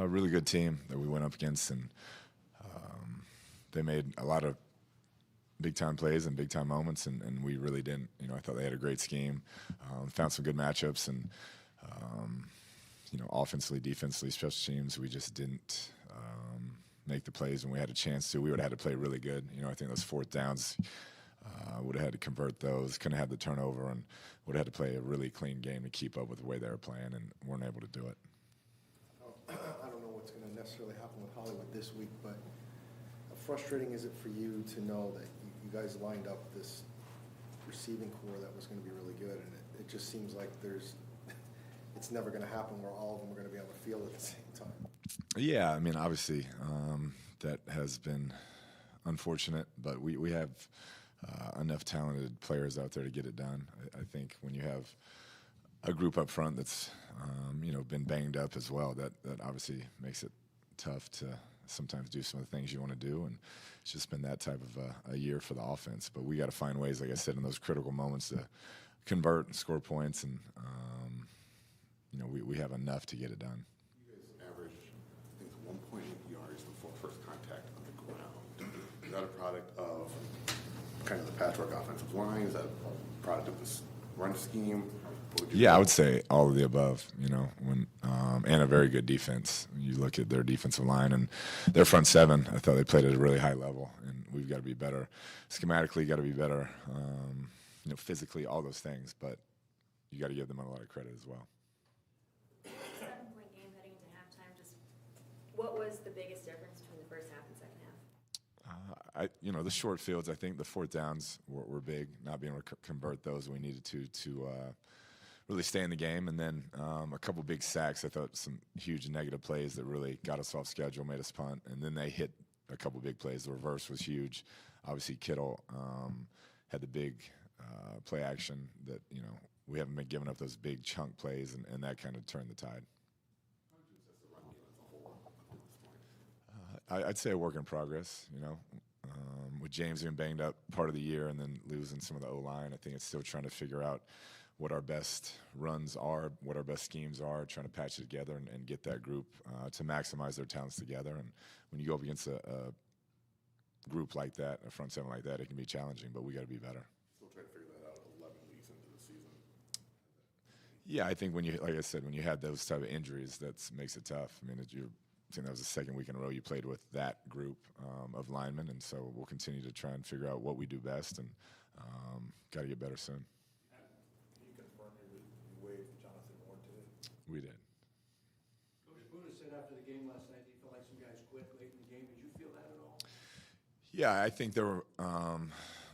A really good team that we went up against, and they made a lot of big-time plays and big-time moments, and we really didn't. I thought they had a great scheme, found some good matchups, and offensively, defensively, special teams, we just didn't make the plays when we had a chance to. We would have had to play really good. I think those fourth downs would have had to convert those, couldn't have had the turnover, and would have had to play a really clean game to keep up with the way they were playing, and weren't able to do it. I don't know what's going to necessarily happen with Hollywood this week, but how frustrating is it for you to know that you guys lined up this receiving core that was going to be really good, and it just seems like it's never going to happen where all of them are going to be on the field at the same time? Yeah, I mean, obviously, that has been unfortunate, but we have enough talented players out there to get it done. I think when you have a group up front that's been banged up as well, that obviously makes it tough to sometimes do some of the things you want to do, and it's just been that type of a year for the offense. But we got to find ways, like I said, in those critical moments to convert and score points, and we have enough to get it done. You guys average, I think, 1.8 yards before first contact on the ground. Is that a product of kind of the patchwork offensive line? Is that a product of this run scheme? Yeah, I would say all of the above, and a very good defense. When you look at their defensive line and their front seven, I thought they played at a really high level, and we've got to be better. Schematically, got to be better, physically, all those things, but you got to give them a lot of credit as well. 7-point game heading into halftime, just what was the biggest difference between the first half and second half? The short fields, I think the fourth downs were big, not being able to convert those we needed to really stay in the game. And then a couple big sacks. I thought some huge negative plays that really got us off schedule, made us punt. And then they hit a couple big plays. The reverse was huge. Obviously, Kittle had the big play action that, we haven't been giving up those big chunk plays, and that kind of turned the tide. I'd say a work in progress, with James being banged up part of the year and then losing some of the O-line. I think it's still trying to figure out what our best runs are, what our best schemes are, trying to patch it together and get that group to maximize their talents together. And when you go up against a group like that, a front seven like that, it can be challenging, but we got to be better. Still trying to figure that out 11 weeks into the season. Yeah, I think like I said, when you had those type of injuries, that makes it tough. I mean, I think that was the second week in a row you played with that group of linemen, and so we'll continue to try and figure out what we do best, and got to get better soon. Can you confirm you waived Jonathan Ward today? We did. Coach Buda said after the game last night he felt like some guys quit late in the game. Did you feel that at all? Yeah, I think there were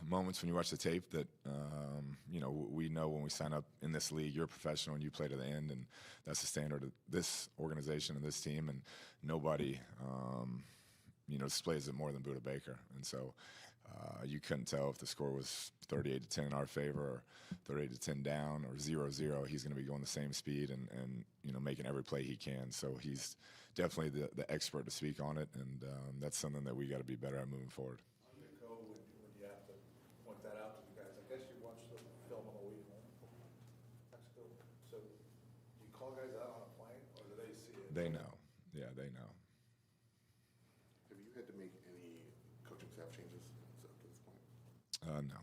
moments when you watch the tape that, we know when we sign up in this league, you're a professional and you play to the end, and that's the standard of this organization and this team, and nobody, displays it more than Buda Baker. And so you couldn't tell if the score was 38-10 in our favor or 38-10 down or 0-0. He's going to be going the same speed and making every play he can. So he's definitely the expert to speak on it, and that's something that we got to be better at moving forward. On the code, would you have to point that out to the guys? I guess you watched the film on the way home from Mexico. So do you call guys out on a plane, or do they see it? They know. Yeah, they know. Have you had to make any coaching staff changes up to this point? No.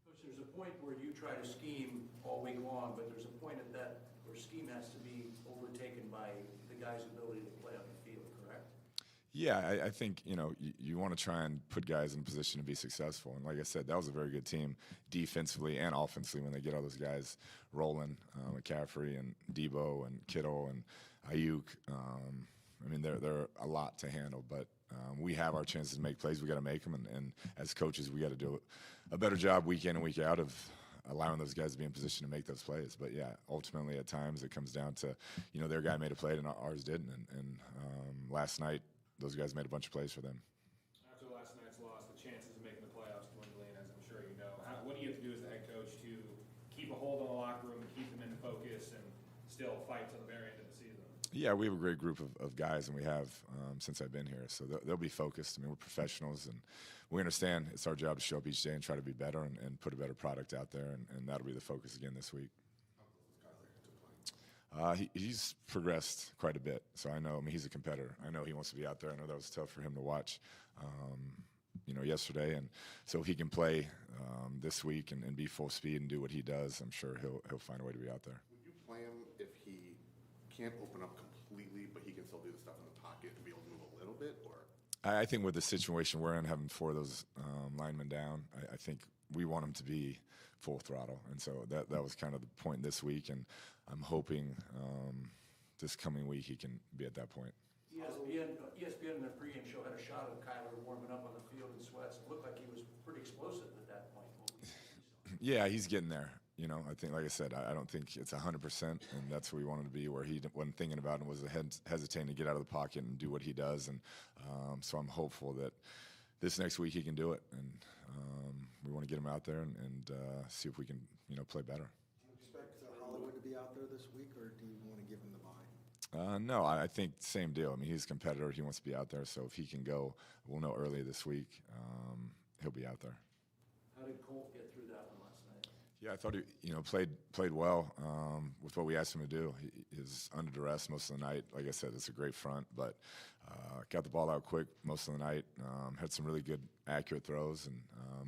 Coach, there's a point where you try to scheme all week long, but there's a point at that where scheme has to be overtaken by the guy's ability to play on the field, correct? Yeah, I think, you want to try and put guys in a position to be successful. And like I said, that was a very good team defensively and offensively when they get all those guys rolling, McCaffrey and Debo and Kittle and Ayuk. They're a lot to handle, but we have our chances to make plays. We got to make them, and as coaches, we got to do a better job week in and week out of allowing those guys to be in position to make those plays. But yeah, ultimately at times it comes down to, their guy made a play and ours didn't. And last night, those guys made a bunch of plays for them. After last night's loss, the chances of making the playoffs dwindling, as I'm sure you know. What do you have to do as the head coach to keep a hold on the locker room and keep them in focus and still fight till the very end of the season? Yeah, we have a great group of guys, and we have since I've been here. So they'll be focused. We're professionals, and we understand it's our job to show up each day and try to be better and put a better product out there, and that'll be the focus again this week. He's progressed quite a bit. So I know, I mean, he's a competitor. I know he wants to be out there. I know that was tough for him to watch, yesterday. And so if he can play this week and be full speed and do what he does, I'm sure he'll find a way to be out there. Would you play him if he can't open up completely, but he can still do the stuff in the pocket and be able to move a little bit, or? I think with the situation we're in, having 4 of those linemen down, I think we want him to be full throttle. And so that was kind of the point this week, and I'm hoping this coming week he can be at that point. ESPN in the pregame show had a shot of Kyler warming up on the field in sweats. It looked like he was pretty explosive at that point. Yeah, he's getting there. I think, like I said, I don't think it's 100%, and that's where we wanted to be, where he wasn't thinking about it and was hesitating to get out of the pocket and do what he does. And so I'm hopeful that this next week he can do it, and we want to get him out there and see if we can, play better. Do you expect Hollywood to be out there this week, or do you want to give him the bye? No, I think same deal. I mean, he's a competitor. He wants to be out there. So if he can go, we'll know early this week. He'll be out there. How did Colt get through that one last night? Yeah, I thought he, played well with what we asked him to do. He is under duress most of the night. Like I said, it's a great front, but got the ball out quick most of the night. Had some really good, accurate throws and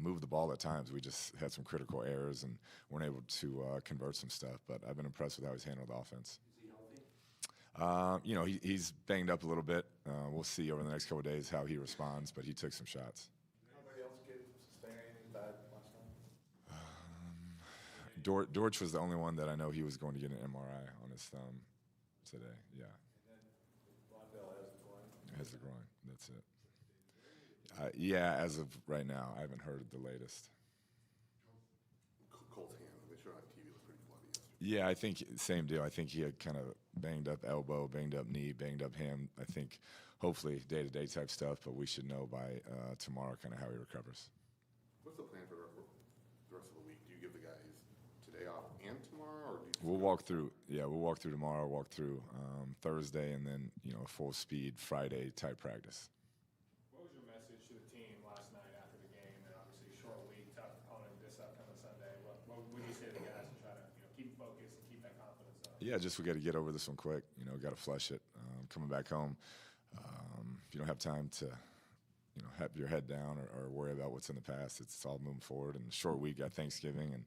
moved the ball at times. We just had some critical errors and weren't able to convert some stuff. But I've been impressed with how he's handled the offense. He's banged up a little bit. We'll see over the next couple of days how he responds, but he took some shots. Anybody else sustain anything bad last night? Dortch was the only one that I know he was going to get an MRI on his thumb today. Yeah. And then Rondell has the groin. Has the groin. That's it. Yeah, as of right now, I haven't heard the latest. Colt's hand, they showed on TV, was pretty bloody yesterday. Yeah, I think same deal. I think he had kind of banged up elbow, banged up knee, banged up hand. I think hopefully day-to-day type stuff, but we should know by tomorrow kind of how he recovers. What's the plan for the rest of the week? Do you give the guys today off and tomorrow, or do you? We'll walk through. Yeah, we'll walk through tomorrow. Walk through Thursday, and then a full speed Friday type practice. What was your message to the team last night after the game? And obviously, short week, tough opponent this upcoming Sunday. What would you say to the guys to try to keep focused and keep that confidence up? Yeah, just we got to get over this one quick. Got to flush it. Coming back home, if you don't have time to, have your head down or worry about what's in the past, it's all moving forward. And short week, got Thanksgiving and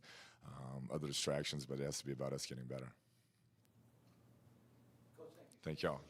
other distractions, but it has to be about us getting better. Coach, thank you. Thank y'all.